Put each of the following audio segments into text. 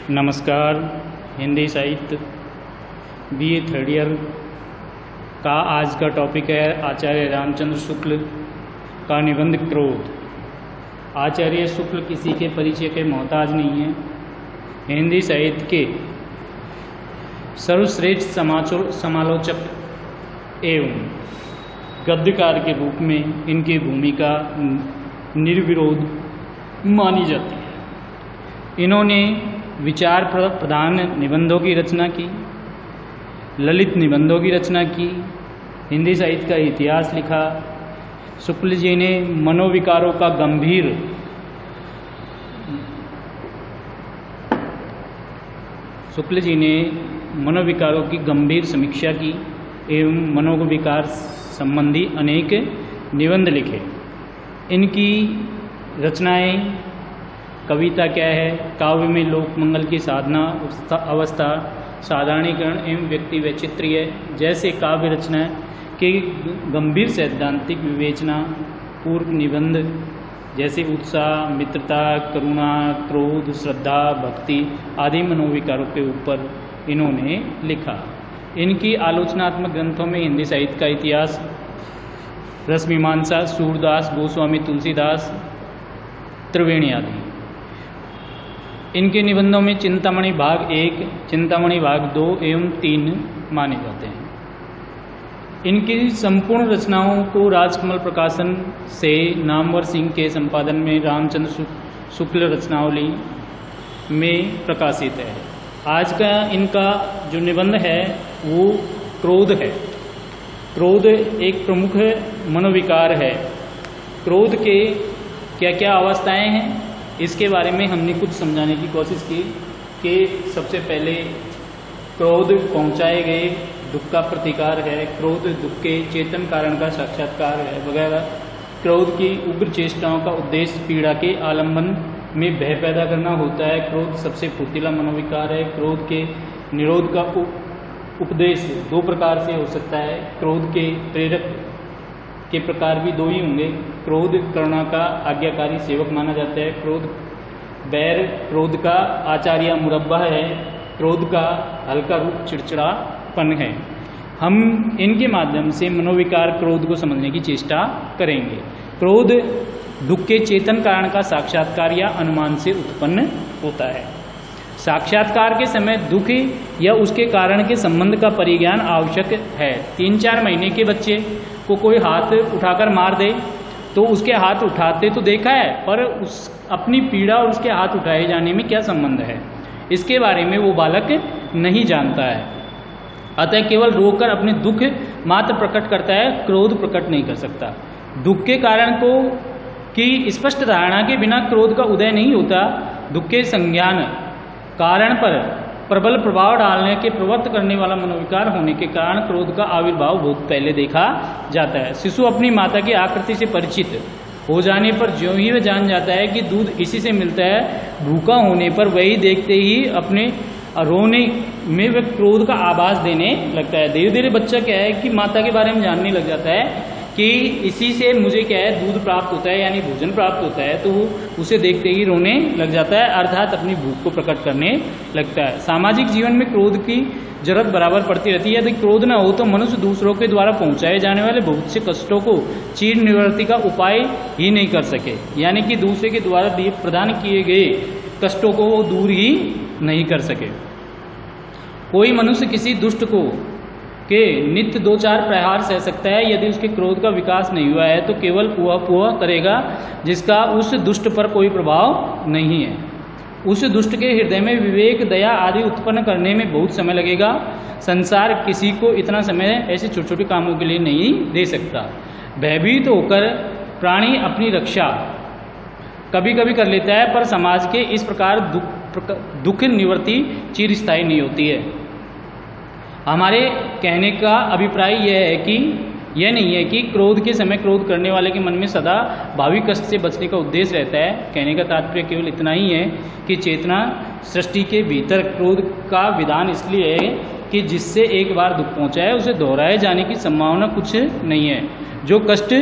नमस्कार। हिंदी साहित्य BA third year का आज का टॉपिक है आचार्य रामचंद्र शुक्ल का निबंध क्रोध। आचार्य शुक्ल किसी के परिचय के मोहताज नहीं है। हिंदी साहित्य के सर्वश्रेष्ठ समालोचक एवं गद्यकार के रूप में इनकी भूमिका निर्विरोध मानी जाती है। इन्होंने विचार प्रधान निबंधों की रचना की, ललित निबंधों की रचना की, हिंदी साहित्य का इतिहास लिखा। शुक्ल जी ने मनोविकारों का की गंभीर समीक्षा की एवं मनोविकार संबंधी अनेक निबंध लिखे। इनकी रचनाएं कविता क्या है, काव्य में लोक मंगल की साधना अवस्था, साधारणीकरण एवं व्यक्ति वैचित्र्य जैसे काव्य रचना के गंभीर सैद्धांतिक विवेचना, पूर्व निबंध जैसे उत्साह, मित्रता, करुणा, क्रोध, श्रद्धा, भक्ति आदि मनोविकारों के ऊपर इन्होंने लिखा। इनकी आलोचनात्मक ग्रंथों में हिंदी साहित्य का इतिहास, रसमीमांसा, सूरदास, गोस्वामी तुलसीदास, त्रिवेणी आदि। इनके निबंधों में चिंतामणि भाग 1, चिंतामणि भाग 2 एवं 3 माने जाते हैं। इनकी संपूर्ण रचनाओं को राजकमल प्रकाशन से नामवर सिंह के संपादन में रामचंद्र शुक्ल रचनावली में प्रकाशित है। आज का इनका जो निबंध है वो क्रोध है। क्रोध एक प्रमुख मनोविकार है। क्रोध के क्या क्या अवस्थाएं हैं, इसके बारे में हमने कुछ समझाने की कोशिश की कि सबसे पहले क्रोध पहुंचाए गए दुख का प्रतिकार है, क्रोध दुख के चेतन कारण का साक्षात्कार है वगैरह। क्रोध की उग्र चेष्टाओं का उद्देश्य पीड़ा के आलंबन में भय पैदा करना होता है। क्रोध सबसे फुर्तीला मनोविकार है। क्रोध के निरोध का उपदेश दो प्रकार से हो सकता है। क्रोध के प्रेरक के प्रकार भी दो ही होंगे। क्रोध करुणा का आज्ञाकारी सेवक माना जाता है। क्रोध बैर क्रोध का आचार्य मुरब्बा है। क्रोध का हल्का रूप चिड़चिड़ापन है। हम इनके माध्यम से मनोविकार क्रोध को समझने की चेष्टा करेंगे। क्रोध दुख के चेतन कारण का साक्षात्कार या अनुमान से उत्पन्न होता है। साक्षात्कार के समय दुख या उसके कारण के संबंध का परिज्ञान आवश्यक है। 3-4 महीने के बच्चे को कोई हाथ उठाकर मार दे तो उसके हाथ उठाते तो देखा है, पर उस अपनी पीड़ा और उसके हाथ उठाए जाने में क्या संबंध है, इसके बारे में वो बालक नहीं जानता है। अतः केवल रोकर अपने दुख मात्र प्रकट करता है, क्रोध प्रकट नहीं कर सकता। दुख के कारण को की स्पष्ट धारणा के बिना क्रोध का उदय नहीं होता। दुख के संज्ञान कारण पर प्रबल प्रभाव डालने के प्रवृत्त करने वाला मनोविकार होने के कारण क्रोध का आविर्भाव बहुत पहले देखा जाता है। शिशु अपनी माता की आकृति से परिचित हो जाने पर ज्यों ही वह जान जाता है कि दूध इसी से मिलता है, भूखा होने पर वही देखते ही अपने रोने में वह क्रोध का आभास देने लगता है। धीरे धीरे बच्चा क्या है कि माता के बारे में जानने लग जाता है कि इसी से मुझे क्या है दूध प्राप्त होता है, यानी भोजन प्राप्त होता है, तो उसे देखते ही रोने लग जाता है, अर्थात अपनी भूख को प्रकट करने लगता है। सामाजिक जीवन में क्रोध की जरूरत बराबर पड़ती रहती है। यदि क्रोध न हो तो मनुष्य दूसरों के द्वारा पहुंचाए जाने वाले बहुत से कष्टों को चीर निवृत्ति का उपाय ही नहीं कर सके, यानी कि दूसरे के द्वारा प्रदान किए गए कष्टों को वो दूर ही नहीं कर सके। कोई मनुष्य किसी दुष्ट को के नित्य 2-4 प्रहार सह सकता है। यदि उसके क्रोध का विकास नहीं हुआ है तो केवल पुआ करेगा, जिसका उस दुष्ट पर कोई प्रभाव नहीं है। उस दुष्ट के हृदय में विवेक, दया आदि उत्पन्न करने में बहुत समय लगेगा। संसार किसी को इतना समय ऐसे छोटे छोटे कामों के लिए नहीं दे सकता। भयभीत होकर प्राणी अपनी रक्षा कभी कभी कर लेता है, पर समाज के इस प्रकार दुख निवृत्ति चिरस्थायी नहीं होती है। हमारे कहने का अभिप्राय यह है कि यह नहीं है कि क्रोध के समय क्रोध करने वाले के मन में सदा भावी कष्ट से बचने का उद्देश्य रहता है। कहने का तात्पर्य केवल इतना ही है कि चेतना सृष्टि के भीतर क्रोध का विधान इसलिए है कि जिससे एक बार दुख पहुंचा है उसे दोहराए जाने की संभावना कुछ नहीं है। जो कष्ट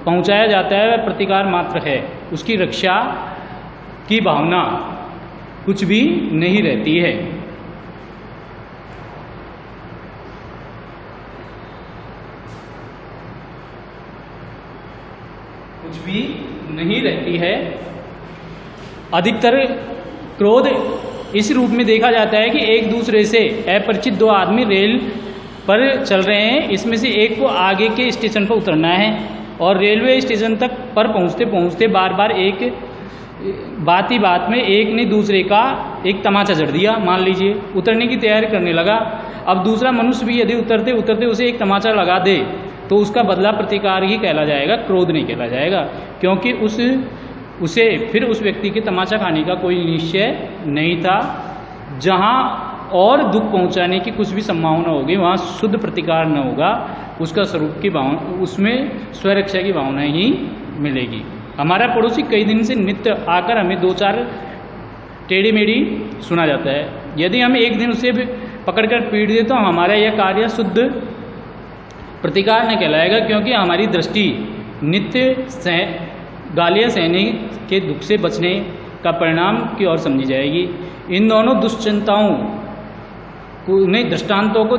पहुंचाया जाता है वह प्रतिकार मात्र है, उसकी रक्षा की भावना कुछ भी नहीं रहती है। कुछ भी नहीं रहती है। अधिकतर क्रोध इस रूप में देखा जाता है कि एक दूसरे से अपरिचित दो आदमी रेल पर चल रहे हैं, इसमें से एक को आगे के स्टेशन पर उतरना है और रेलवे स्टेशन तक पर पहुंचते पहुंचते बार बार एक बात ही बात में एक ने दूसरे का एक तमाचा जड़ दिया। मान लीजिए उतरने की तैयारी करने लगा, अब दूसरा मनुष्य भी यदि उतरते उतरते उसे एक तमाचा लगा दे तो उसका बदला प्रतिकार ही कहला जाएगा, क्रोध नहीं कहला जाएगा, क्योंकि उसे फिर उस व्यक्ति के तमाचा खाने का कोई निश्चय नहीं था। जहाँ और दुख पहुँचाने की कुछ भी संभावना होगी वहाँ शुद्ध प्रतिकार न होगा, उसका स्वरूप की भावना, उसमें स्वरक्षा की भावना ही मिलेगी। हमारा पड़ोसी कई दिन से नित्य आकर हमें दो चार टेढ़ी मेढ़ी सुना जाता है, यदि हम एक दिन उसे पकड़कर पीट दे तो हमारा यह कार्य शुद्ध प्रतिकार न कहलाएगा, क्योंकि हमारी दृष्टि नित्य गालियाँ सहने के दुख से बचने का परिणाम की ओर समझी जाएगी। इन दोनों दुश्चिंताओं ने दृष्टांतों को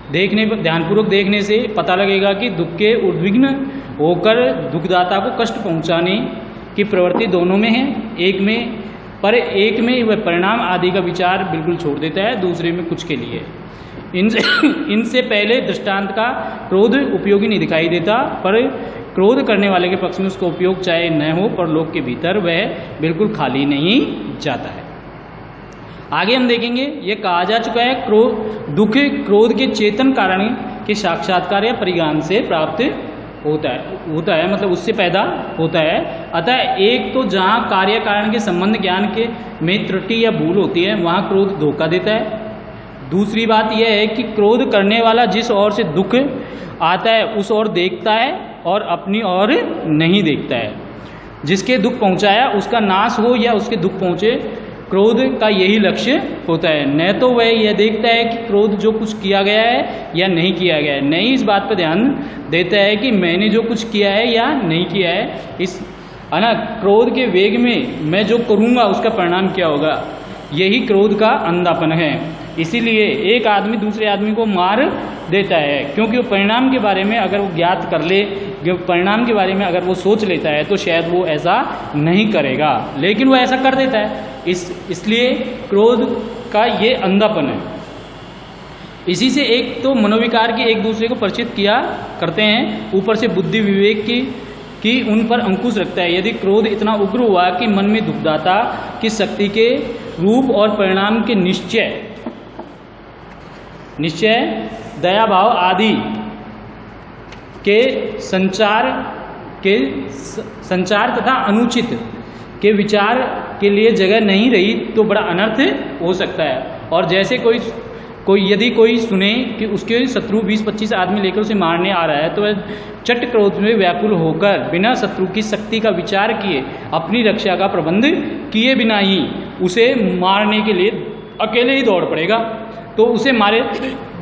ध्यानपूर्वक देखने से पता लगेगा कि दुख के उद्विग्न होकर दुखदाता को कष्ट पहुंचाने की प्रवृत्ति दोनों में है। एक में वह परिणाम आदि का विचार बिल्कुल छोड़ देता है, दूसरे में कुछ के लिए। इनसे पहले दृष्टांत का क्रोध उपयोगी नहीं दिखाई देता, पर क्रोध करने वाले के पक्ष में उसका उपयोग चाहे न हो, पर लोक के भीतर वह बिल्कुल खाली नहीं जाता है। आगे हम देखेंगे, ये कहा जा चुका है दुख क्रोध के चेतन कारण के साक्षात्कार या परिज्ञान से प्राप्त होता है, मतलब उससे पैदा होता है। अतः एक तो जहाँ कार्य कारण के संबंध ज्ञान के में त्रुटि या भूल होती है वहाँ क्रोध धोखा देता है। दूसरी बात यह है कि क्रोध करने वाला जिस ओर से दुख आता है उस ओर देखता है और अपनी ओर नहीं देखता है। जिसके दुख पहुँचाया उसका नाश हो या उसके दुख पहुँचे, क्रोध का यही लक्ष्य होता है। न तो वह यह देखता है कि क्रोध जो कुछ किया गया है या नहीं किया गया है, न ही इस बात पर ध्यान देता है कि मैंने जो कुछ किया है या नहीं किया है। इस क्रोध के वेग में मैं जो करूँगा उसका परिणाम क्या होगा, यही क्रोध का अंधापन है। इसीलिए एक आदमी दूसरे आदमी को मार देता है, क्योंकि वो परिणाम के बारे में अगर वो ज्ञात कर ले, परिणाम के बारे में अगर वो सोच लेता है तो शायद वो ऐसा नहीं करेगा, लेकिन वो ऐसा कर देता है। इसलिए क्रोध का ये अंधापन है। इसी से एक तो मनोविकार की एक दूसरे को परिचित किया करते हैं, ऊपर से बुद्धि विवेक की उन पर अंकुश रखता है। यदि क्रोध इतना उग्र हुआ कि मन में दुखदाता की शक्ति के रूप और परिणाम के निश्चय दया भाव आदि के संचार तथा अनुचित के विचार के लिए जगह नहीं रही तो बड़ा अनर्थ हो सकता है। और जैसे यदि कोई सुने कि उसके शत्रु 20-25 आदमी लेकर उसे मारने आ रहा है तो वह चट क्रोध में व्याकुल होकर बिना शत्रु की शक्ति का विचार किए अपनी रक्षा का प्रबंध किए बिना ही उसे मारने के लिए अकेले ही दौड़ पड़ेगा, तो उसे मारे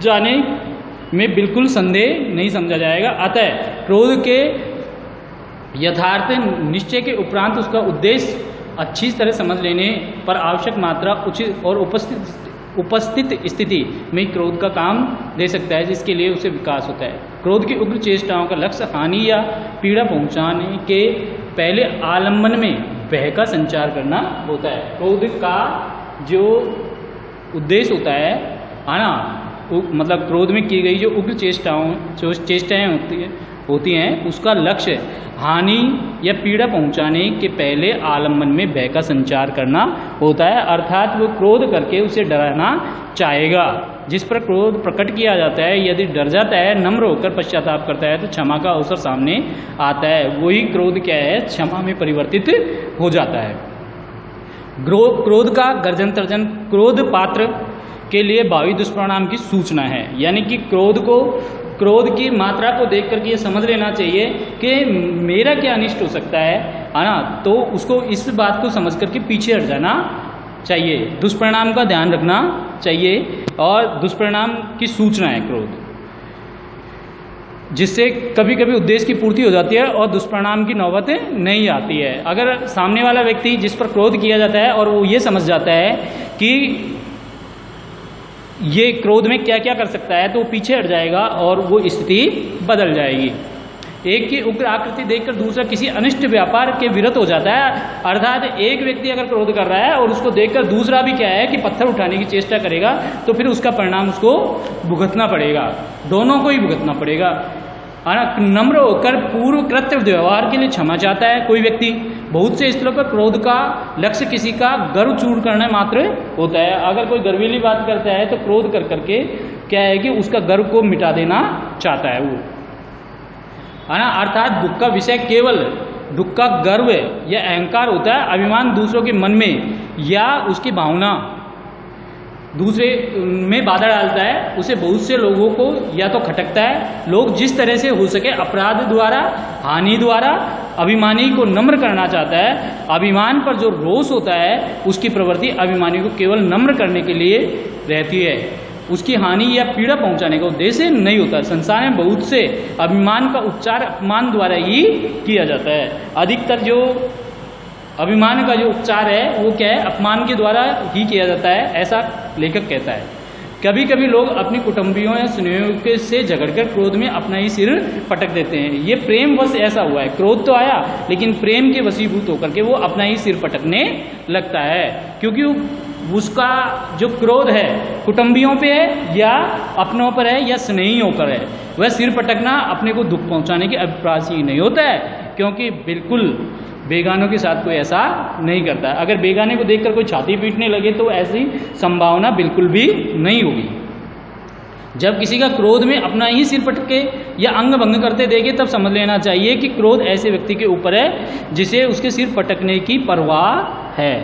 जाने में बिल्कुल संदेह नहीं समझा जाएगा। अतः क्रोध के यथार्थ निश्चय के उपरांत उसका उद्देश्य अच्छी तरह समझ लेने पर आवश्यक मात्रा उचित और उपस्थित स्थिति में क्रोध का काम दे सकता है, जिसके लिए उसे विकास होता है। क्रोध की उग्र चेष्टाओं का लक्ष्य हानि या पीड़ा पहुंचाने के पहले आलम्बन में भय का संचार करना होता है। क्रोध का जो उद्देश्य होता है ना, मतलब क्रोध में की गई जो उग्र चेष्टाएं होती हैं उसका लक्ष्य हानि या पीड़ा पहुंचाने के पहले आलम्बन में भय का संचार करना होता है। अर्थात वो क्रोध करके उसे डराना चाहेगा। जिस पर क्रोध प्रकट किया जाता है यदि डर जाता है, नम्र होकर पश्चाताप करता है तो क्षमा का अवसर सामने आता है। वही क्रोध क्या है, क्षमा में परिवर्तित हो जाता है। क्रोध का गर्जन तर्जन क्रोध पात्र के लिए भावी दुष्परिणाम की सूचना है, यानी कि क्रोध को क्रोध की मात्रा को देख करके ये समझ लेना चाहिए कि मेरा क्या अनिष्ट हो सकता है ना, तो उसको इस बात को समझ करके पीछे हट जाना चाहिए। दुष्परिणाम का ध्यान रखना चाहिए और दुष्परिणाम की सूचना है क्रोध, जिससे कभी कभी उद्देश्य की पूर्ति हो जाती है और दुष्परिणाम की नौबत नहीं आती है। अगर सामने वाला व्यक्ति जिस पर क्रोध किया जाता है और वो ये समझ जाता है कि ये क्रोध में क्या क्या कर सकता है, तो वो पीछे हट जाएगा और वो स्थिति बदल जाएगी। एक की उग्र आकृति देखकर दूसरा किसी अनिष्ट व्यापार के विरत हो जाता है। अर्थात एक व्यक्ति अगर क्रोध कर रहा है और उसको देखकर दूसरा भी क्या है कि पत्थर उठाने की चेष्टा करेगा, तो फिर उसका परिणाम उसको भुगतना पड़ेगा, दोनों को ही भुगतना पड़ेगा। नम्र होकर पूर्व कृत्य व्यवहार के लिए क्षमा चाहता है कोई व्यक्ति। बहुत से स्थलों पर क्रोध का लक्ष्य किसी का गर्व चूर करने मात्र होता है। अगर कोई गर्वीली बात करता है तो क्रोध कर करके क्या है कि उसका गर्व को मिटा देना चाहता है वो, है ना। अर्थात दुख का विषय केवल दुख का गर्व या अहंकार होता है। अभिमान दूसरों के मन में या उसकी भावना दूसरे में बाधा डालता है, उसे बहुत से लोगों को या तो खटकता है। लोग जिस तरह से हो सके अपराध द्वारा, हानि द्वारा अभिमानी को नम्र करना चाहता है। अभिमान पर जो रोष होता है उसकी प्रवृत्ति अभिमानी को केवल नम्र करने के लिए रहती है, उसकी हानि या पीड़ा पहुंचाने का उद्देश्य नहीं होता। संसार में बहुत से अभिमान का उपचार अपमान द्वारा ही किया जाता है। अधिकतर जो अभिमान का जो उपचार है वो क्या है, अपमान के द्वारा ही किया जाता है, ऐसा लेखक कहता है। कभी कभी लोग अपनी कुटुंबियों या स्नेहियों से झगड़कर क्रोध में अपना ही सिर पटक देते हैं। ये प्रेम वश ऐसा हुआ है, क्रोध तो आया लेकिन प्रेम के वशीभूत होकर के वो अपना ही सिर पटकने लगता है, क्योंकि उसका जो क्रोध है कुटुंबियों पे है या अपनों पर है या स्नेहियों पर है। वह सिर पटकना अपने को दुख पहुंचाने के अभिप्राय से ही नहीं होता है, क्योंकि बिल्कुल बेगानों के साथ कोई ऐसा नहीं करता है। अगर बेगाने को देखकर कोई छाती पीटने लगे तो ऐसी संभावना बिल्कुल भी नहीं होगी। जब किसी का क्रोध में अपना ही सिर पटके या अंग भंग करते देखे तब समझ लेना चाहिए कि क्रोध ऐसे व्यक्ति के ऊपर है जिसे उसके सिर पटकने की परवाह है।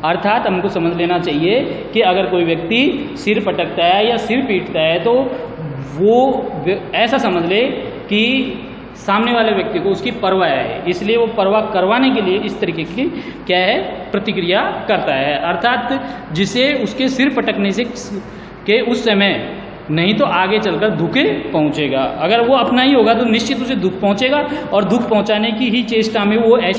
अर्थात हमको समझ लेना चाहिए कि अगर कोई व्यक्ति सिर पटकता है या सिर पीटता है तो वो ऐसा समझ ले कि सामने वाले व्यक्ति को उसकी परवाह है, इसलिए वो परवाह करवाने के लिए इस तरीके की क्या है प्रतिक्रिया करता है। अर्थात जिसे उसके सिर पटकने से के उस समय नहीं तो आगे चलकर दुख पहुंचेगा। अगर वो अपना ही होगा तो निश्चित उसे दुख पहुंचेगा और दुख पहुंचाने की ही चेष्टा में वो ऐसी